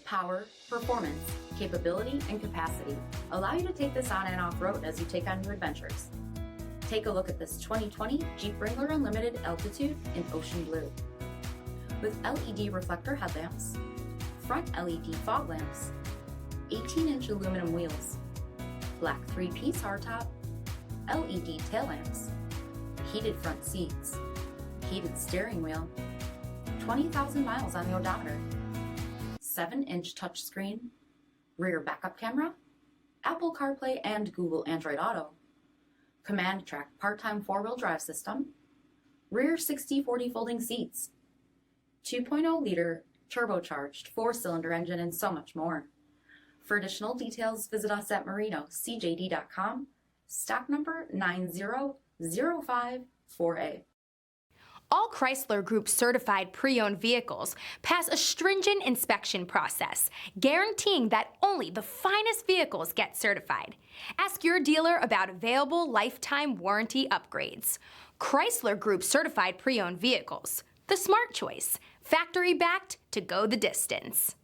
power, performance, capability, and capacity allow you to take this on and off-road as you take on new adventures. Take a look at this 2020 Jeep Wrangler Unlimited Altitude in ocean blue. With LED reflector headlamps, front LED fog lamps, 18-inch aluminum wheels, black 3-piece hardtop, LED tail lamps, heated front seats, heated steering wheel, 20,000 miles on the odometer, 7-inch touchscreen, rear backup camera, Apple CarPlay and Google Android Auto, Command Track part-time 4-wheel drive system, rear 60/40 folding seats, 2.0-liter turbocharged 4-cylinder engine, and so much more. For additional details, visit us at marinocjd.com, stock number 90054A. All Chrysler Group certified pre-owned vehicles pass a stringent inspection process, guaranteeing that only the finest vehicles get certified. Ask your dealer about available lifetime warranty upgrades. Chrysler Group certified pre-owned vehicles, the smart choice, factory backed to go the distance.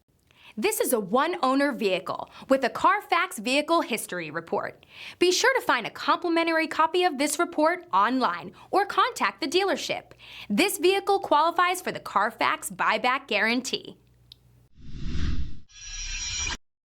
This is a one-owner vehicle with a CARFAX Vehicle History Report. Be sure to find a complimentary copy of this report online or contact the dealership. This vehicle qualifies for the CARFAX Buyback Guarantee.